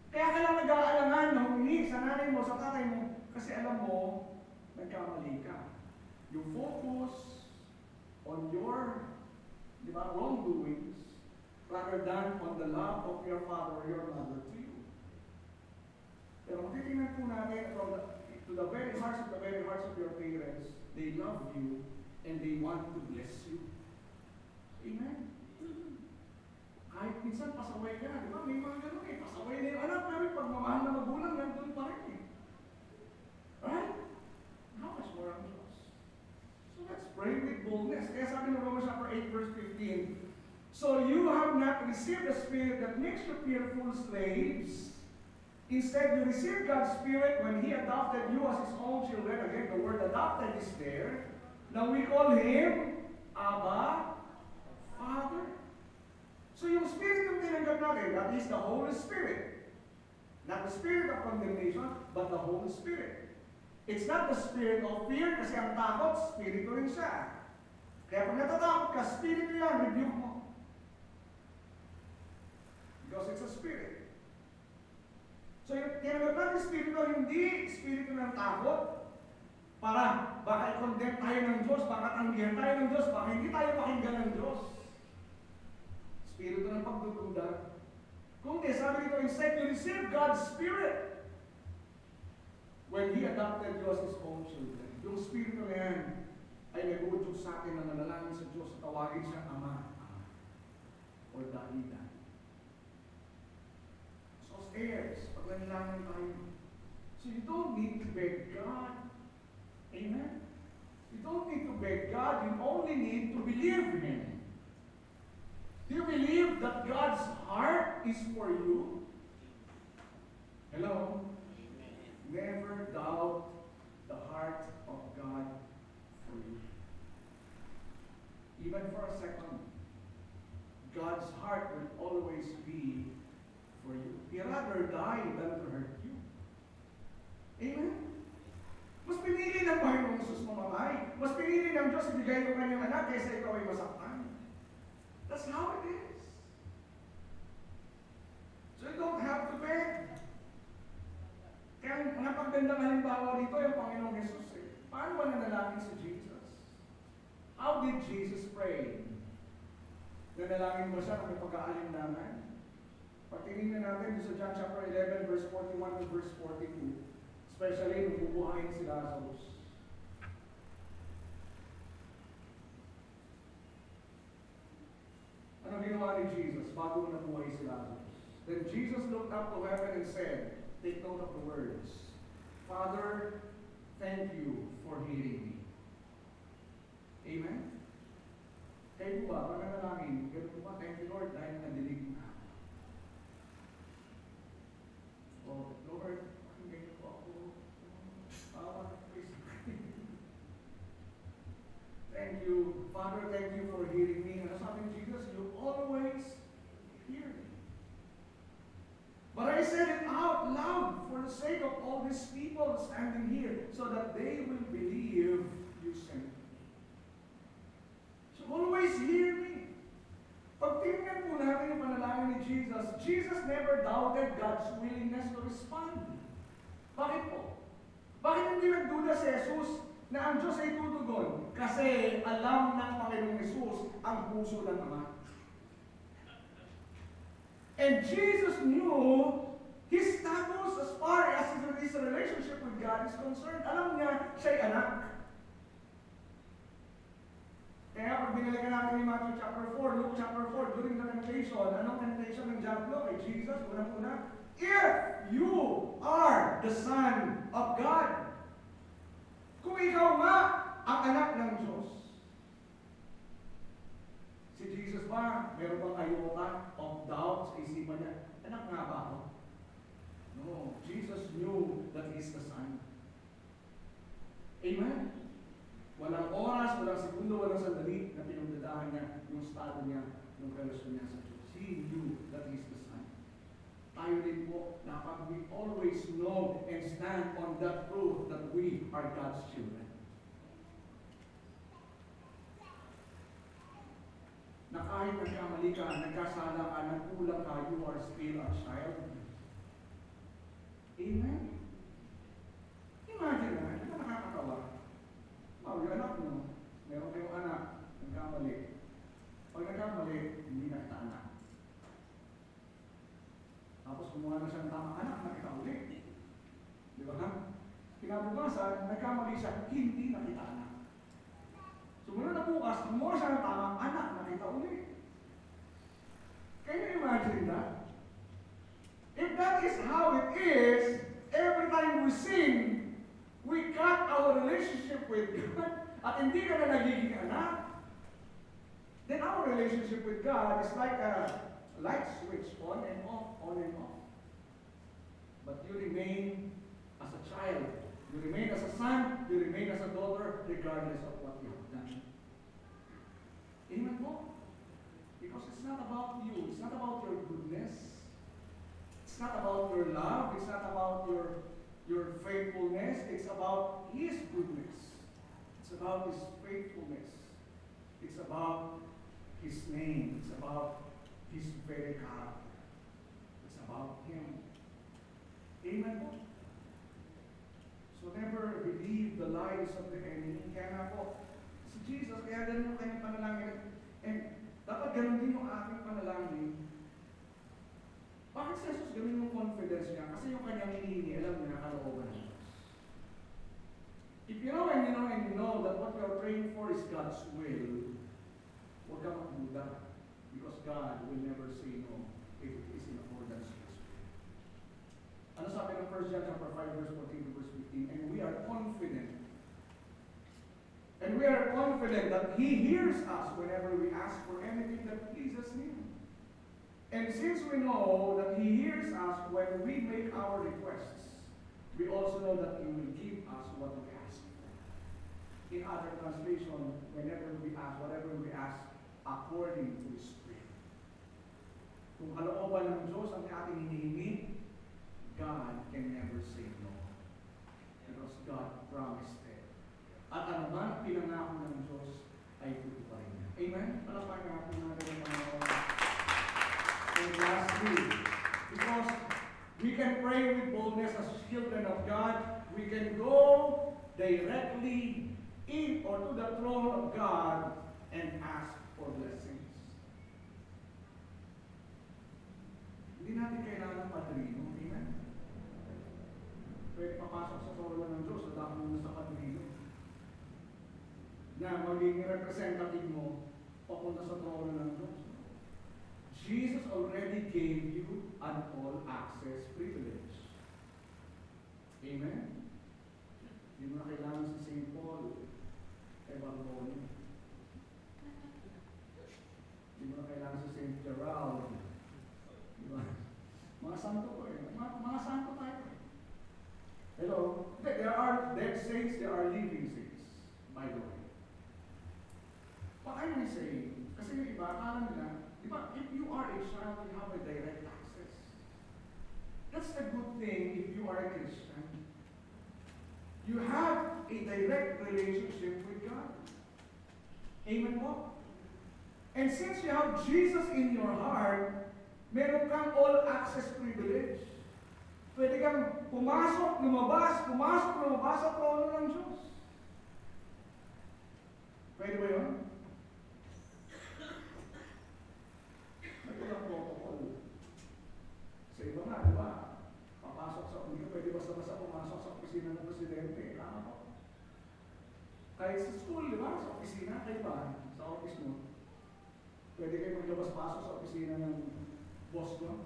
S1: Kaya ka lang nag-aalaman na humingi sa nanay mo, sa tatay mo, kasi alam mo, nagkamali ka. You focus on your wrongdoings rather than on the love of your father or your mother to you. Pero matitingnan po natin to the very hearts of your parents, they love you and they want to bless you. Amen? Kahit minsan pasaway ka, di ba? May mga ganun eh. Pasaway na yung anak, pero pagmamahal na magulang, nandun pa rin eh. Right? How much more ang Diyos? So let's pray with boldness. Kaya sabi ng Romans chapter 8 verse 15, so you have not received the Spirit that makes you fearful slaves. Instead, you received God's Spirit when He adopted you as His own children. Again, the word adopted is there. Now we call Him Abba, Father. So yung Spirit ng tinanggap natin, that is the Holy Spirit. Not the Spirit of condemnation, but the Holy Spirit. It's not the spirit of fear kasi ang takot, spirito rin siya. Kaya pag natatakot ka, spirito yan, rebuke mo. Because it's a spirit. So yung tinanggap natin spirito, hindi spirito ng takot para baka i-condemn tayo ng Diyos, baka tanggihan tayo ng Diyos, baka hindi tayo pakinggan ng Diyos. Spirito ng pagdududa. Kundi sabi dito, instead you receive God's Spirit when He adopted you as His own children. Yung Spirito na yan ay nag-uudyok sa atin na nanalangin sa Diyos at tawagin siya Ama, or Daddy. So as heirs, pag nanalangin tayo, so you don't need to beg God. Amen? You don't need to beg God, you only need to believe Him. Do you believe that God's heart is for you? Hello? Never doubt the heart of God for you. Even for a second, God's heart will always be for you. He'd rather die than to hurt you. Amen? Mas pinili pinili ng Panginoong Jesus mamatay. Mas pinili ng Diyos ibigay yung kanyang anak kaysa ikaw ay masaktan. That's how it is. So you don't have to beg. Kaya ang napagandang halimbawa dito yung Panginoong Jesus. Paano ba nanalangin si Jesus? How did Jesus pray? Nanalangin mo siya ng pagkaalinlangan? Pag tinignan natin sa John chapter 11, verse 41 to verse 42, especially nung bubuhayin si Lazarus. Ano ginawa ni Jesus bago nabuhay si Lazarus? Then Jesus looked up to heaven and said, take note of the words, Father, thank you for hearing me. Amen? Kayo po ba, pag nanalangin, ganun po ba, thank you Lord, dahil nadinig mo na. Oh, Lord, pakinggan po ako. Thank you, Father, thank you for hearing me. Ano sabi ni Jesus? You always hear me. But I said it out loud for the sake of all these people standing here, so that they will believe you sent me. So always hear me. Pag tingnan po natin yung panalangin ni Jesus, Jesus never doubted God's willingness to respond. Bakit po? Bakit hindi nagduda si Jesus na ang Diyos ay tutugon? Kasi alam ng Panginoong Jesus ang puso ng Ama. And Jesus knew his status as far as his relationship with God is concerned. Alam niya, siya'y anak. Kaya pag binalikan natin ni Matthew chapter 4, Luke chapter 4, during the temptation, anong temptation ng Diablo kay Jesus? Unang-una, if you are the Son of God. Kung ikaw nga ang anak ng Diyos. Si Jesus ba, meron bang iota of doubt sa isipan niya? Anak nga ba ako? No, Jesus knew that He is the Son. Amen? Walang oras, walang segundo, walang sandali na pinagdadahan niya yung estado niya, yung relasyon niya sa Diyos. He knew that He is the Son. Tayo din po, dapat we always know and stand on that truth that we are God's children. Na kahit nagkamali ka, nagkasala ka, nagkulang ka, you are still a child. Amen? Imagine na, hindi ba nakakatawa? Oh, yung anak mo, meron kayong anak, nagkamali. Pag nagkamali, hindi na kita anak. Tapos kumuha na siya ng tamang anak, nakita ulit. Di ba ha? Kinabukasan, nagkamali siya, hindi nakita anak. Sumunod na bukas, kumuha siya ng tamang anak, nakita ulit. Can you imagine that? If that is how it is, every time we sin, we cut our relationship with God, at hindi ka na nagiging anak, then our relationship with God is like a light switch, on and off, on and off. But you remain as a child. You remain as a son, you remain as a daughter, regardless of what you have done. Amen po? Because it's not about you. It's not about your goodness. It's not about your love. It's not about your faithfulness. It's about His goodness. It's about His faithfulness. It's about His name. It's about His very character. It's about Him. Amen po? So never believe the lies of the enemy. Kaya nga po, si Jesus, kaya ganun yung kanyang panalangin. And dapat ganun din yung ating panalangin. Bakit si Jesus ganun yung confidence niya? Kasi yung kanyang hinihingi, alam niya, kalooban ng Diyos. If you know and you know and you know that what you are praying for is God's will, huwag ka magduda. Because God will never say no if it is in accordance with His will. Ano sabi ng 1 John chapter 5, verse 14 to verse 15? And we are confident. And we are confident that He hears us whenever we ask for anything that pleases Him. And since we know that He hears us when we make our requests, we also know that He will give us what we ask for. In other translation, whenever we ask, whatever we ask, according to His will. Kung kalooban ng Diyos ang ating hinihingi, God can never say no. Because God promised it. At ano man pinangako ng Diyos ay tutuparin niya. Amen? Palakpakan nga po natin ang Panginoon. And lastly, because we can pray with boldness as children of God, we can go directly in or to the throne of God and ask for blessings. Hindi natin kailangan ng padrino. Amen? Pwede papasok sa trono ng Diyos, sa dami mo sa padrino. Na magiging representative mo papunta sa trono ng Diyos. Jesus already gave you an all-access privilege. Amen? Hindi mo na kailangan si St. Paul kay Bartolome. Hindi mo na kailangan si St. Gerald. Diba? Mga santo ko eh. Mga santo tayo eh. Hello? There are dead saints, there are living saints. By the way. But I'm saying, kasi yung iba, akala nila, di ba, if you are a child, you have a direct access. That's a good thing if you are a Christian. You have a direct relationship with God. Amen po? And since you have Jesus in your heart, meron kang all-access privilege. Pwede kang pumasok, lumabas sa trono ng Diyos. Pwede ba yun? Nagkalang protocol. Sa iba nga, di ba? Papasok sa, hindi ka pwede basta-basta pumasok sa opisina ng presidente. Kailangan ko. Kahit sa school, di ba? Sa opisina, kayo ba? Sa office mo. Pwede kayo maglabas-pasok sa opisina ng boss mo.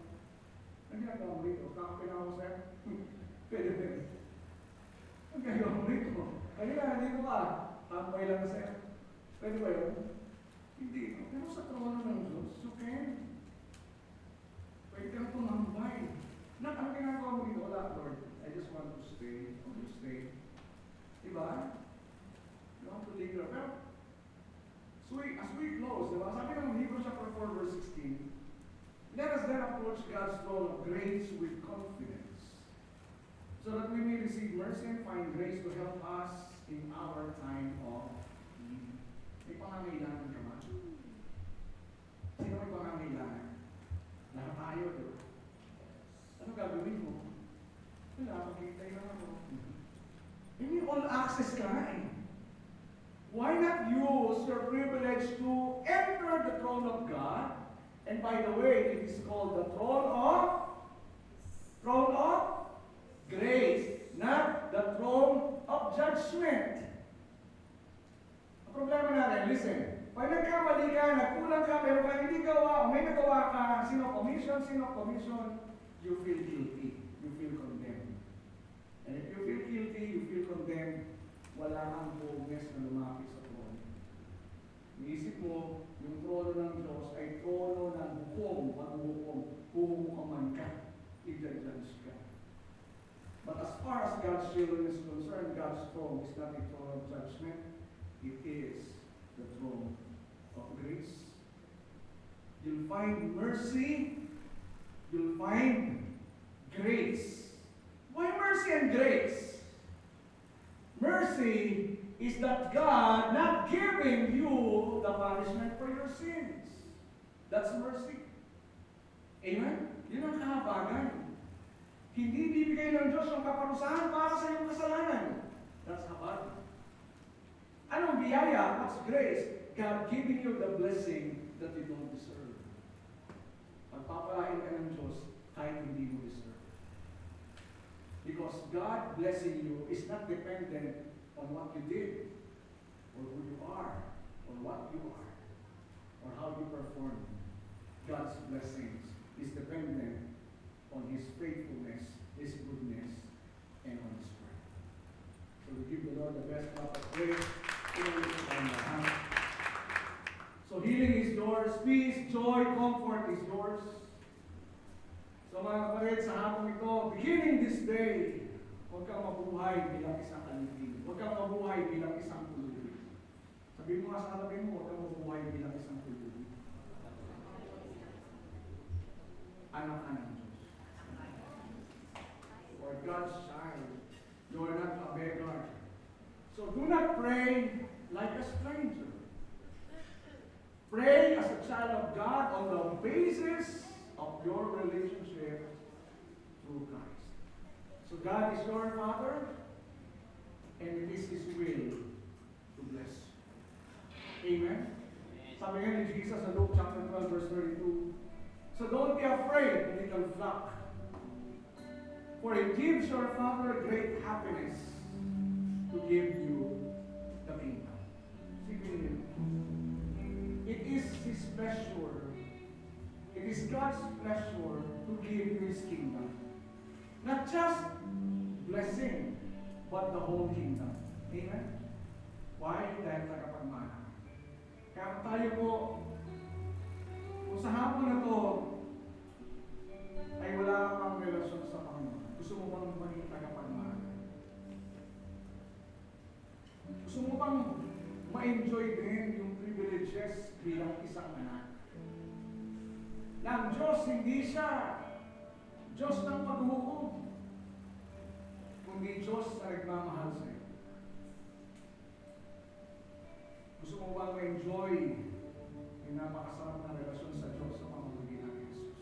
S1: Ang ginagawa mo rito? Kakapinawa mo sa'yo? Pwede. Ang ginagawa mo rito? Kanina, dito ka. Tambay lang sa'yo. Pwede ba yun? Hindi. Pero sa trono ng Diyos, you can. Pwede kang tumambay. Ang ginagawa mo dito, wala, Lord. I just want to stay. I want to stay. Diba? You want to linger. Pero, as we close, diba? Sabi ng Hebrews chapter 4, verse 16, let us then approach God's throne of grace with confidence, so that we may receive mercy and find grace to help us in our time of need. May pangangailangan ka ba? Sino may pangangailangan? Lahat tayo, diba? Ano gagawin mo? Wala, maghintay lang ako. Hindi all access ka na eh. Why not use your privilege to enter the throne of God? And by the way, it is called the throne of grace, not the throne of judgment. Ang problema natin, listen, pag nagkamali ka, nagkulang ka, pero kung hindi gawa, o may nagawa ka, sino commission, you feel guilty, you feel condemned. And if you feel guilty, you feel condemned, wala kang boldness na lumapit sa trono. Iisip mo, yung trono ng Diyos ay trono ng hukom, huhukaman ka, i-judge ka. But as far as God's children is concerned, God's throne is not a throne of judgment, it is the throne of grace. You'll find mercy, you'll find grace. Why mercy and grace? Mercy is that God not giving you the punishment for your sins. That's mercy. Amen? Yun ang kahabagan. Hindi bibigay ng Diyos yung kaparusahan para sa iyong kasalanan. That's habag. Anong biyaya? What's grace? God giving you the blessing that you don't deserve. Pagpapalain ka ng Diyos kahit hindi mo deserve. Because God blessing you is not dependent on what you did, or who you are, or what you are, or how you perform. God's blessings is dependent on His faithfulness, His goodness, and on His word. So we give the Lord the best clap of praise. So healing is yours, peace, joy, comfort is yours. So mga kapatid, sa hapong ito, beginning this day, huwag kang mabuhay bilang isang alipin. Huwag kang mabuhay bilang isang pulubi. Sabihin mo nga sa katabi mo, huwag kang mabuhay bilang isang pulubi. Anak ka ng Diyos. You are God's child. You are not a beggar. So do not pray Pray as a child of God on the basis of your relationship through Christ. So God is your Father, and it is His will to bless you. Amen? Sabi nga ni Jesus sa Luke chapter 12 verse 32, so don't be afraid, little flock, for it gives your Father great happiness to give you the kingdom. Sige, it is His pleasure, it is God's pleasure to give you His kingdom. Not just blessing, but the whole kingdom. Amen? Why? Dahil tagapagmana. Kaya tayo po, kung sa hapon na to, ay wala kang relasyon sa Panginoon. Gusto mo bang maging tagapagmana? Gusto mo bang ma-enjoy din yung privileges bilang isang anak? Na ang Diyos, hindi siya Diyos ng paghuhukom, kundi Diyos na nagmamahal sa iyo. Gusto mo bang ma-enjoy yung napakasarap na relasyon sa Diyos sa pamamagitan ng Jesus?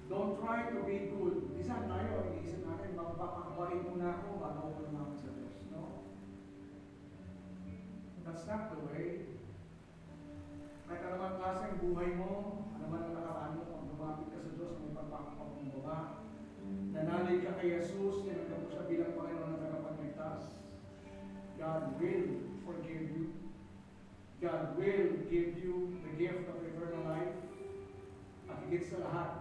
S1: Don't try to be good. Minsan tayo, iniisip natin, magpapakabain muna ako bago ako lumapit sa Diyos. No? That's not the way. Kahit anumang klaseng buhay mo, anuman ang nakaraan mo, kung lumapit ka sa Diyos, may pagpapakapakumbaba, nanalig ka kay Jesus, tinanggap mo siya bilang Panginoon na tagapagligtas, God will forgive you. God will give you the gift of eternal life. At higit sa lahat,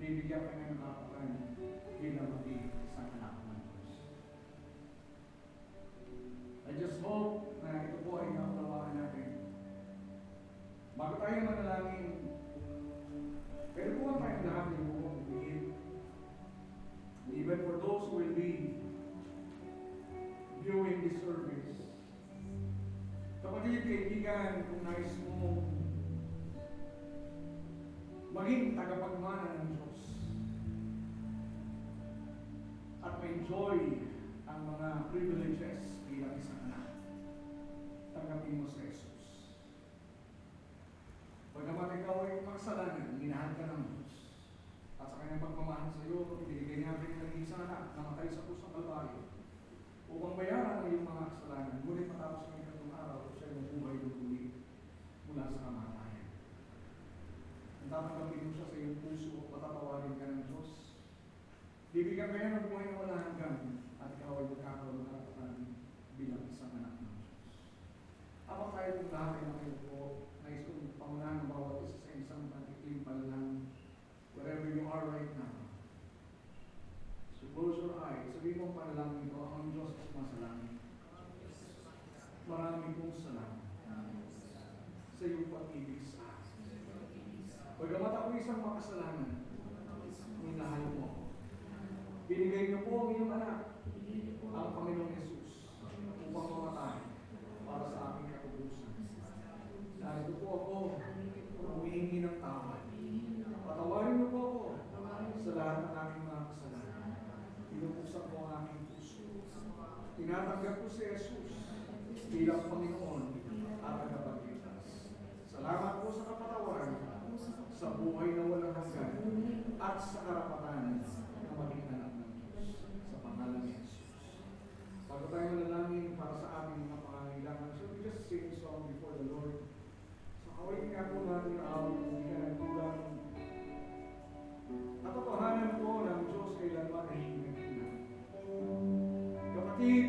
S1: bibigyan ka ng karapatan bilang maging isang anak ng Diyos. I just hope na ito po ay naunawaan natin. Bago tayo manalangin, pwede po ba tayong lahat yung buong bibigin? Even for those who will be viewing this service. Kapatid, kaibigan, kung nais mo maging tagapagmana ng Diyos at ma-enjoy ang mga privileges bilang isang anak, tanggapin mo sa Jesus. Pagkamat ikaw ay makasalanan, minahal ka ng Diyos. At sa kanyang pagmamahal sa iyo, ibigay niya ang naging isang anak na matay sa pusong Kalbaryo upang bayaran ang iyong mga kasalanan. Ngunit matapos ng ikatong araw, siya ay buhay ng muli mula sa kamatayan. Ang tatanggapin mo siya sa iyong puso at patatawarin ka ng Diyos. Bibigyan ka niya ng buhay na wala hanggan at ikaw ay magkakaroon ng karapatan bilang isang anak ng Diyos. Habang tayo kung lahat ay nakilupo, nais kong pangunahan ng bawat isa sa isang pagkikling panalangin, wherever you are right now. So close your eyes. Sabihin mong panalangin ko, ang Diyos ay sumasalangin. Marami pong salamat sa iyong pag-ibig sa akin. Pagamat ako isang makasalanan, minahal mo. Binigay niyo po ang iyong anak, ang Panginoong Jesus, upang mamatay para sa aking katubusan. Narito po ako, humihingi ng tawad. Patawarin niyo po ako sa lahat ng aking mga kasalanan. Pinupuksan ko ang aking puso. Tinatanggap ko si Jesus bilang Panginoon at tagapagligtas. Salamat po sa kapatawaran, sa buhay na walang hanggan, at sa karapatan na maging anak ng Diyos. Sa pangalan ni Jesus. Bago tayo manalangin para sa ating mga pangangailangan, so we just sing a song before the Lord. So kawain nga po natin ang awit kung hindi ka nagkulang. Katotohanan po ng Diyos kailanman ay hindi nagkulang. Kapatid,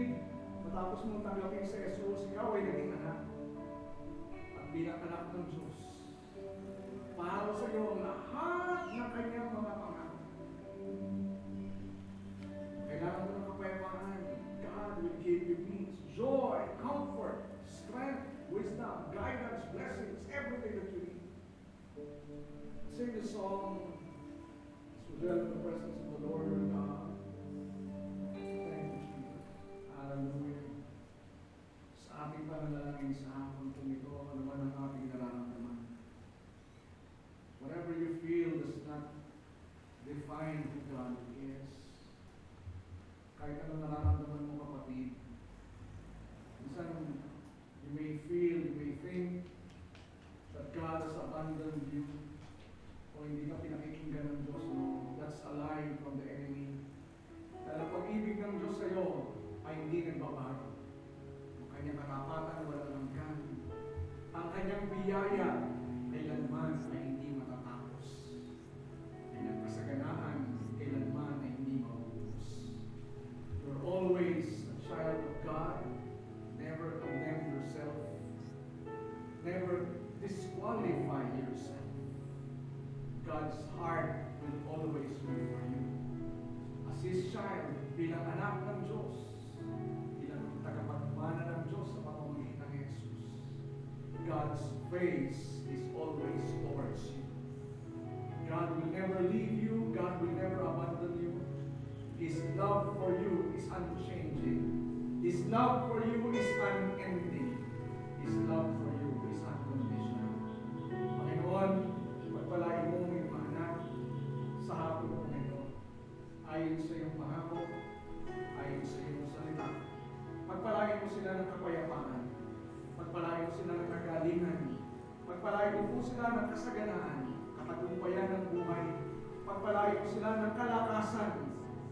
S1: matapos mong tanggapin sa Jesus, ikaw ay naging anak. At bilang anak ng Diyos, para sa iyo ang lahat ng kanyang mga pangako. Kailangan mo ng kapayapaan. God will give you peace, joy, comfort, strength, wisdom, guidance, blessings, everything that you need. Sing the song as we dwell in the presence of the Lord your God. Thank you, Jesus. Hallelujah. Sa ating panalangin sa hapon kung ito, ano man ang ating nararamdaman. Whatever you feel does not define who God is. Kahit ano nararamdaman mo, kapatid, minsan you may feel, you may think, kanyang biyaya kailanman ay hindi matatapos. Kanyang kasaganaan kailanman ay hindi maubos. You're always a child of God. Never condemn yourself. Never disqualify yourself. God's heart will always be for you. As His child, bilang anak ng Diyos, bilang tagapagmana ng Diyos sa pamamagitan ng Jesus, God's grace is always towards you. God will never leave you. God will never abandon you. His love for you is unchanging. His love for you is unending. His love for you is unconditional. Panginoon, pagpalain mo ang iyong anak sa hapon mo ngayon. Ayon sa iyong pangako, ayon sa iyong salita. Pagpalain mo sila ng kapayapaan. Pagpalain mo sila ng kagalingan. Pagpalain mo po sila ng kasaganaan, katagumpayan ng buhay. Pagpalain mo sila ng kalakasan.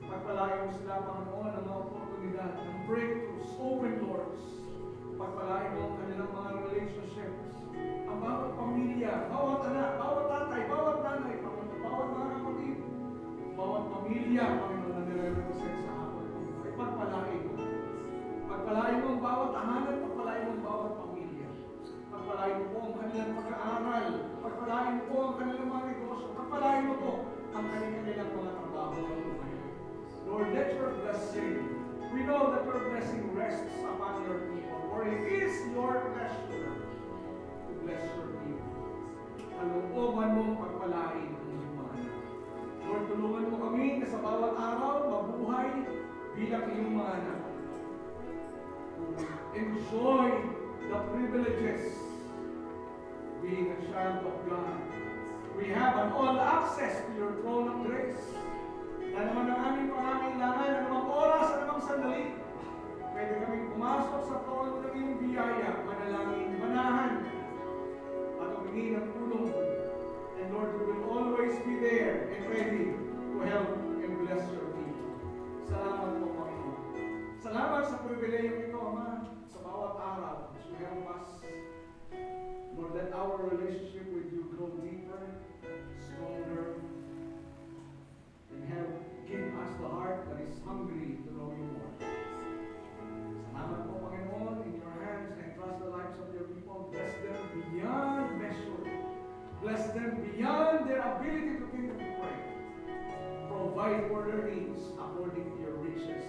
S1: Pagpalain mo sila, Panginoon, ng mga oportunidad, ng breakthroughs, open doors. Pagpalain mo ang kanilang mga relationships. Ang bawat pamilya, bawat anak, bawat tatay, bawat nanay, Panginoon, bawat mga kapatid, bawat pamilya, Panginoon, na nire-represent sa hapon ng buhay. Pagpalain mo. Pagpalain mo ang bawat tahanan, pagpalain mo ang bawat pamilya. Pagpalain mo po ang kanilang pag-aaral. Pagpalain mo po ang kanilang mga negosyo. Pagpalain mo po ang kanilang mga trabaho sa buhay. Lord, let your blessing, we know that your blessing rests upon your people, for it is your pleasure to bless your people. Kalooban mo pagpalain ang iyong mga anak. Lord, tulungan mo kami na sa bawat araw mabuhay bilang iyong mga anak. To enjoy the privileges being a child of God. We have an all access to your throne of grace. Na naman ang aming pangangailangan, anumang oras, anumang sandali, pwede kaming pumasok sa throne ng iyong biyaya, manalangin, manahan, at humingi ng tulong. And Lord, you will always be there and ready to help and bless your people. Salamat po, Panginoon. Salamat sa pribilehyo ito, Ama, sa bawat araw as you help us. Lord, let our relationship with you grow deeper, stronger, and help give us the heart that is hungry to know you more. Salamat po, Panginoon. In your hands, I trust the lives of your people. Bless them beyond measure. Bless them beyond their ability to think and pray. Provide for their needs according to your riches